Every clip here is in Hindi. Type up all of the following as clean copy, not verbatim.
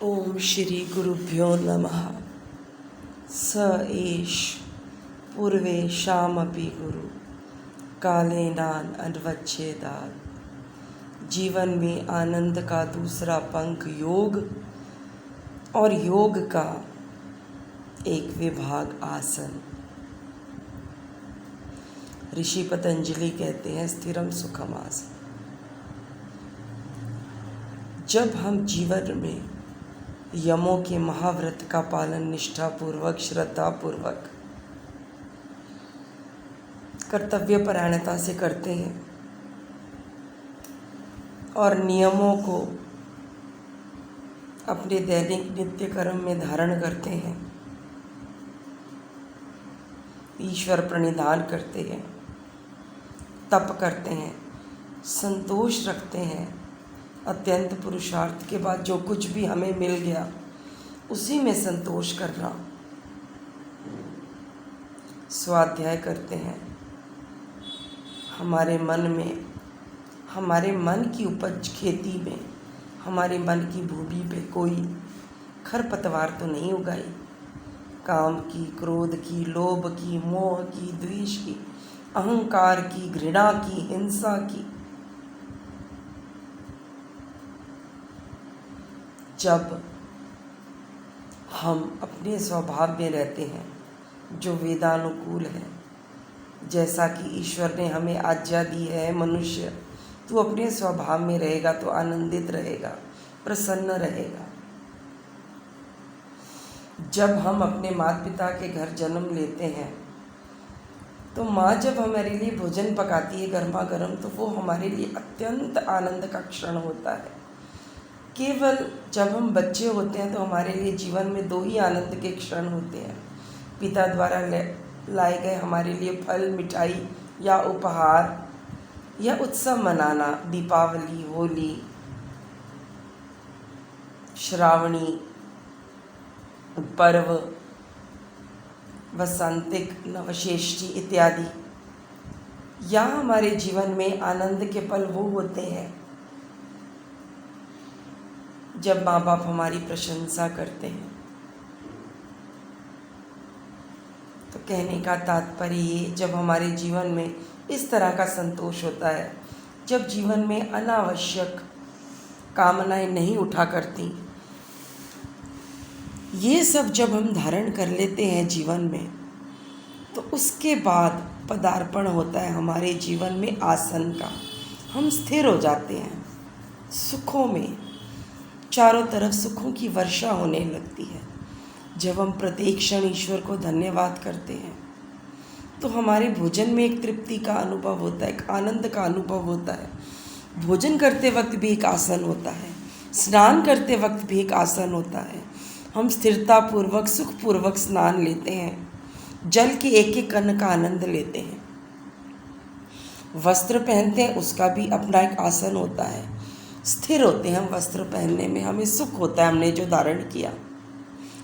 ओम श्री गुरुभ्यो नमः। स एष पूर्वेशामपि गुरु कालेनान अन्वच्छेदात्। जीवन में आनंद का दूसरा पंख योग और योग का एक विभाग आसन। ऋषि पतंजलि कहते हैं स्थिरम सुखम आसन। जब हम जीवन में यमों के महाव्रत का पालन निष्ठापूर्वक श्रद्धापूर्वक कर्तव्यपरायणता से करते हैं और नियमों को अपने दैनिक नित्य कर्म में धारण करते हैं, ईश्वर प्रणिधान करते हैं, तप करते हैं, संतोष रखते हैं, अत्यंत पुरुषार्थ के बाद जो कुछ भी हमें मिल गया उसी में संतोष करना, स्वाध्याय करते हैं, हमारे मन की उपज खेती में, हमारे मन की भूमि पे कोई खरपतवार तो नहीं उगाई, काम की, क्रोध की, लोभ की, मोह की, द्वेष की, अहंकार की, घृणा की, हिंसा की। जब हम अपने स्वभाव में रहते हैं जो वेदानुकूल है, जैसा कि ईश्वर ने हमें आज्ञा दी है, मनुष्य तू अपने स्वभाव में रहेगा तो आनंदित रहेगा, प्रसन्न रहेगा। जब हम अपने माता पिता के घर जन्म लेते हैं तो माँ जब हमारे लिए भोजन पकाती है गर्मा गर्म, तो वो हमारे लिए अत्यंत आनंद का क्षण होता है। केवल जब हम बच्चे होते हैं तो हमारे लिए जीवन में दो ही आनंद के क्षण होते हैं, पिता द्वारा लाए गए हमारे लिए फल, मिठाई या उपहार या उत्सव मनाना, दीपावली, होली, श्रावणी पर्व, वसंतिक, नवशेष्ठी इत्यादि। या हमारे जीवन में आनंद के पल वो होते हैं जब माँ बाप हमारी प्रशंसा करते हैं। तो कहने का तात्पर्य ये, जब हमारे जीवन में इस तरह का संतोष होता है, जब जीवन में अनावश्यक कामनाएं नहीं उठा करती, ये सब जब हम धारण कर लेते हैं जीवन में, तो उसके बाद पदार्पण होता है हमारे जीवन में आसन का। हम स्थिर हो जाते हैं सुखों में, चारों तरफ सुखों की वर्षा होने लगती है। जब हम प्रत्येक क्षण ईश्वर को धन्यवाद करते हैं तो हमारे भोजन में एक तृप्ति का अनुभव होता है, एक आनंद का अनुभव होता है। भोजन करते वक्त भी एक आसन होता है, स्नान करते वक्त भी एक आसन होता है। हम स्थिरतापूर्वक सुखपूर्वक स्नान लेते हैं, जल के एक एक कण का आनंद लेते हैं। वस्त्र पहनते हैं, उसका भी अपना एक आसन होता है। स्थिर होते हैं हम वस्त्र पहनने में, हमें सुख होता है हमने जो धारण किया।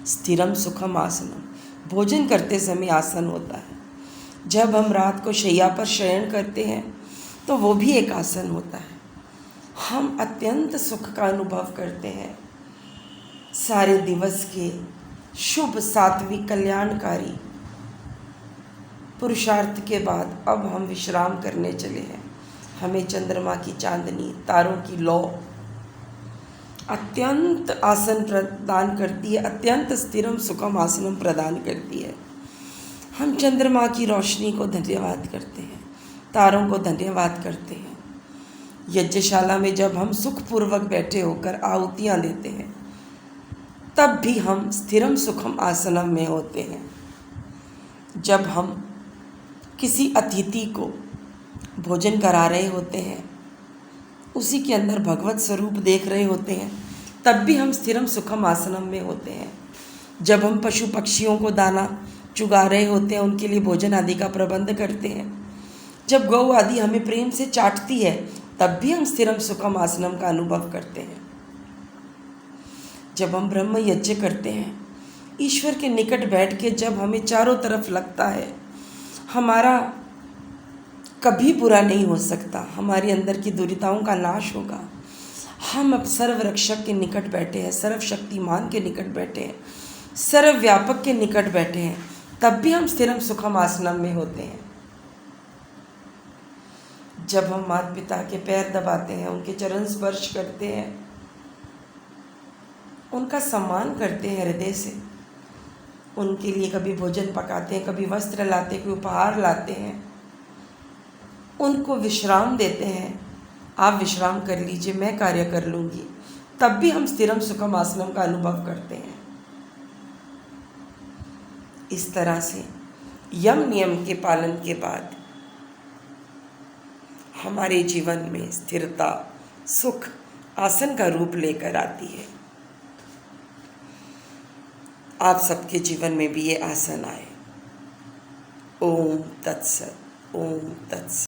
स्थिरम सुखम आसनम। भोजन करते समय आसन होता है। जब हम रात को शैया पर शयन करते हैं तो वो भी एक आसन होता है। हम अत्यंत सुख का अनुभव करते हैं। सारे दिवस के शुभ, सात्विक, कल्याणकारी पुरुषार्थ के बाद अब हम विश्राम करने चले हैं। हमें चंद्रमा की चांदनी, तारों की लौ अत्यंत आसन प्रदान करती है, अत्यंत स्थिरम सुखम आसनम प्रदान करती है। हम चंद्रमा की रोशनी को धन्यवाद करते हैं, तारों को धन्यवाद करते हैं। यज्ञशाला में जब हम सुखपूर्वक बैठे होकर आहुतियाँ देते हैं, तब भी हम स्थिरम सुखम आसनम में होते हैं। जब हम किसी अतिथि को भोजन करा रहे होते हैं, उसी के अंदर भगवत स्वरूप देख रहे होते हैं, तब भी हम स्थिरम सुखम आसनम में होते हैं। जब हम पशु पक्षियों को दाना चुगा रहे होते हैं, उनके लिए भोजन आदि का प्रबंध करते हैं, जब गौ आदि हमें प्रेम से चाटती है, तब भी हम स्थिरम सुखम आसनम का अनुभव करते हैं। जब हम ब्रह्म यज्ञ करते हैं, ईश्वर के निकट बैठ के जब हमें चारों तरफ लगता है हमारा कभी बुरा नहीं हो सकता, हमारे अंदर की दुविधाओं का नाश होगा, हम अब सर्वरक्षक के निकट बैठे हैं, सर्वशक्तिमान के निकट बैठे हैं, सर्वव्यापक के निकट बैठे हैं, तब भी हम स्थिरम सुखम आसनम में होते हैं। जब हम माता पिता के पैर दबाते हैं, उनके चरण स्पर्श करते हैं, उनका सम्मान करते हैं हृदय से, उनके लिए कभी भोजन पकाते हैं, कभी वस्त्र लाते हैं, कोई उपहार लाते हैं, उनको विश्राम देते हैं, आप विश्राम कर लीजिए, मैं कार्य कर लूँगी, तब भी हम स्थिरम सुखम आसनम का अनुभव करते हैं। इस तरह से यम नियम के पालन के बाद हमारे जीवन में स्थिरता, सुख आसन का रूप लेकर आती है। आप सबके जीवन में भी ये आसन आए। ओम तत्सत, ओम तत्सत।